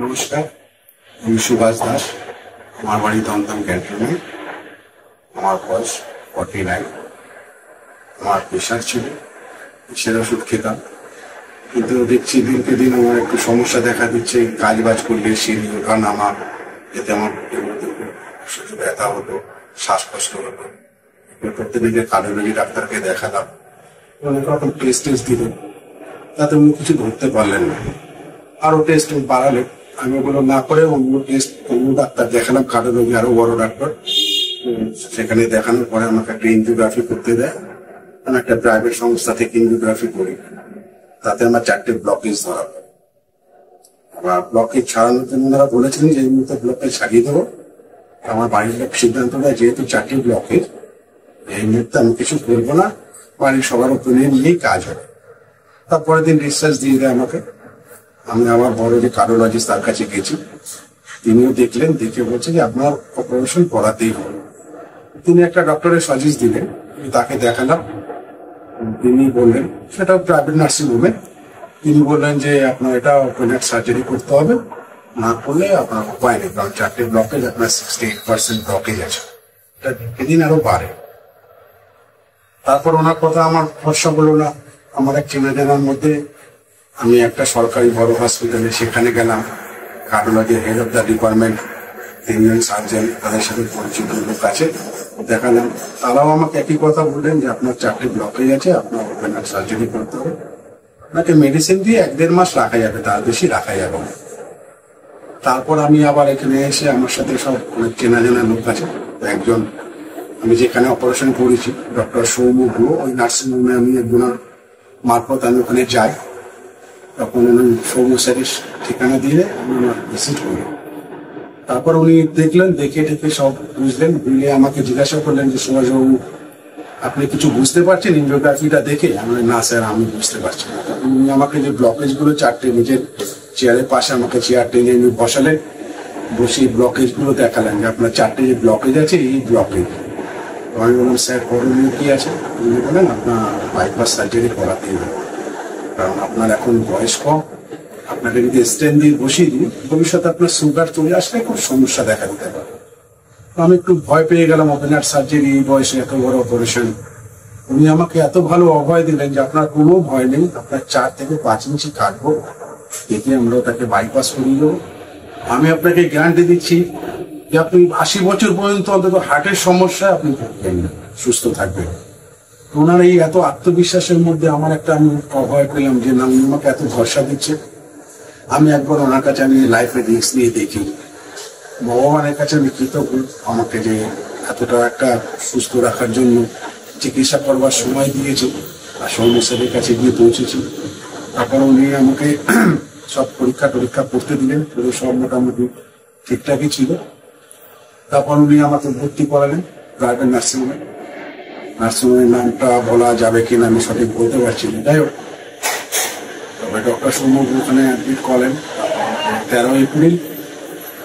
নমস্কার, আমি সুভাষ দাস। আমার বাড়ি দমদম ক্যান্টনমেন্ট। আমার বয়স 49। আমার প্রেশার ছিল, প্রেশার ওষুধ খেতাম, কিন্তু দেখছি দিনকে দিন আমার একটু সমস্যা দেখা দিচ্ছে। কাজ বাজ করলে সিঁড়ি ওঠা নামা, এতে আমার শুধু ব্যথা হতো, শ্বাসকষ্ট হতো। প্রত্যেকদিকে কার্ডিওলজি ডাক্তারকে দেখালাম, অনেক রকম টেস্ট দিল, তাতে উনি কিছু ধরতে পারলেন না। আরো টেস্ট বাড়ালেন, আমি ওগুলো না করে অন্য টেস্ট অন্য ডাক্তার দেখালাম, কার্ডিওলজি আরো বড় ডাক্তার। সেখানে দেখানোর পরে আমাকে একটা এনজিওগ্রাফি করতে দেয়। আমি একটা প্রাইভেট সংস্থা থেকে এনজিওগ্রাফি করি, তাতে আমার 4টে ব্লকেজ ধরা পড়ে। আবার ব্লকেজ ছাড়ানোর জন্য ওনারা বলেছিলেন যে এই মুহূর্তে ব্লকেজ ছাড়িয়ে দেবো। আমার বাড়ির লোক সিদ্ধান্ত নেয় যেহেতু 4টে ব্লকেজ, এই মুহূর্তে আমি কিছু করবো না, বাড়ির সবার ওপিনিয়ন নিয়েই কাজ হবে। তারপরের দিন রিসার্চ দিয়ে দেয় আমাকে। আমি আমার বড় যে কার্ডিওলজিস্ট তার কাছে গেছি, তিনিও দেখলেন, দেখে বলছে যে আপনার অপারেশন করাতেই হবে। তিনি একটা ডক্টরের সাজেস্ট দিলেন, তাকে দেখালাম। তিনি বললেন, সেটা প্রাইভেট নার্সিং হোমে, তিনি বললেন যে আপনার এটা ওপেন হার্ট সার্জারি করতে হবে, না করলে আপনার উপায় নেই, কারণ 4টে ব্লকেজ, আপনার 68% ব্লকেজ আছে, এটা দিন আরো বাড়ে। তারপর ওনার কথা আমার ভরসা হলো না। আমার এক চেনা জানার মধ্যে আমি একটা সরকারি বড় হসপিটালে সেখানে গেলাম, কার্ডিওলজির হেড অফ দ্য ডিপার্টমেন্ট, তিনজন সার্জন, তাদের সাথে পরিচিত লোক আছে, দেখালাম। তারাও আমাকে একই কথা বললেন যে আপনার 4টে ব্লকেজ আছে, আপনার ওপেন হার্ট সার্জারি করতে হবে। আপনাকে মেডিসিন দিয়ে 1-1.5 মাস রাখা যাবে, তার বেশি রাখা যাবে না। তারপর আমি আবার এখানে এসে আমার সাথে সব অনেক চেনা জানা লোক আছে। একজন, আমি যেখানে অপারেশন করেছি ডক্টর সৌম্য, ওই নার্সিংহোমে আমি একজনের মারফত আমি ওখানে যাই। তখন উনি সৌম্য স্যারের ঠিকানা দিয়ে আমি ভিজিট করি। তারপর উনি দেখলেন, দেখে সব বুঝলেন, বুঝলে আমাকে জিজ্ঞাসা করলেন যে সুভাষবাবু আপনি কিছু বুঝতে পারছেন এনজিওগ্রাফিটা দেখে? আমি না স্যার, আমি বুঝতে পারছি না। উনি আমাকে যে ব্লকেজ গুলো 4টে নিজের চেয়ারের পাশে আমাকে চেয়ার টেনে এনে বসালেন, বসে ব্লকেজ গুলো দেখালেন যে আপনার 4টে যে ব্লকেজ আছে, এই ব্লকেজ। আমি বললাম স্যার করণীয় কি আছে? উনি বলেন আপনার বাইপাস সার্জারি করাতেই হবে, কারণ আপনার এখন বয়স কম, আপনাকে যদি স্টেন দিয়ে বসিয়ে দিই ভবিষ্যতে আপনার সুগার চলে আসলে খুব সমস্যা দেখা দিতে পারে। আমি একটু ভয় পেয়ে গেলাম, ওপেন হার্ট সার্জারি, এই বয়সে এত বড় অপারেশন। উনি আমাকে এত ভালো অভয় দিলেন যে আপনার কোনো ভয় নেই, আপনার 4 থেকে 5 ইঞ্চি কাটবো, এতে আমরা তাকে বাইপাস করিয়ে দেবো। আমি আপনাকে গ্যারান্টি দিচ্ছি যে আপনি 80 বছর পর্যন্ত অন্তত হার্টের সমস্যায় আপনি ভুগবেন না, সুস্থ থাকবেন। ওনার এই এত আত্মবিশ্বাসের মধ্যে আমার একটা আমি অভয় পেলাম যে না, উনি আমাকে এত ভরসা দিচ্ছে। আমি একবার ওনার কাছে আমি লাইফে রিস্ক নিয়ে দেখি, ভগবানের কাছে আমি কৃতজ্ঞ আমাকে যে এতটা একটা সুস্থ রাখার জন্য চিকিৎসা করবার সময় দিয়েছে, আর সৌম্য স্যারের কাছে গিয়ে পৌঁছেছি। তারপর উনি আমাকে সব পরীক্ষা করতে দিলেন, পুরো সব মোটামুটি ঠিকঠাকই ছিল। তারপর উনি আমাকে ভর্তি করালেন প্রাইভেট নার্সিংহোমে। নার্সিংহোমের নামটা বলা যাবে কিনা আমি সঠিক বলতে পারছি না, যাই হোক। তবে ডক্টর সৌম্য ওখানে অ্যাডমিট করালেন, 13 এপ্রিল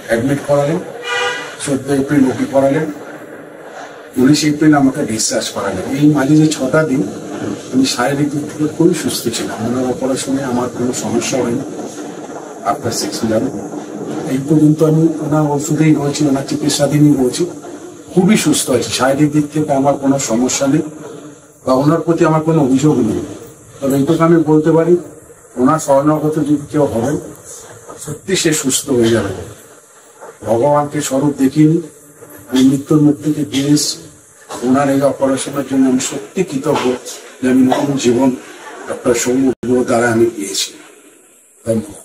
অ্যাডমিট করালেন, 14 এপ্রিল ওপি করালেন, 19 এপ্রিল আমাকে ডিসচার্জ করালেন। এই মাঝে যে 6টা দিন আমি শারীরিক দিক থেকে খুবই সুস্থ ছিলাম। ওনার অপারেশনে আমার কোনো সমস্যা হয়নি। আফটার 6 months এই পর্যন্ত আমি ওনার ওষুধেই রয়েছি, ওনার চিকিৎসাধীনই রয়েছি, খুবই সুস্থ আছি। শারীরিক দিক থেকে আমার কোনো সমস্যা নেই বা ওনার প্রতি আমার কোনো অভিযোগ নেই। তবে এইটুকু আমি বলতে পারি, ওনার শরণাগত যদি কেউ হবেন, সত্যি সে সুস্থ হয়ে যাবে। ভগবানকে স্বরূপ দেখিনি, আমি মৃত্যুর মুখ থেকে ফিরে এসেছি। ওনার এই অপারেশনের জন্য আমি সত্যি কৃতজ্ঞ যে আমি নতুন জীবন ডক্টর সৌম্য দ্বারা আমি পেয়েছি। ধন্যবাদ।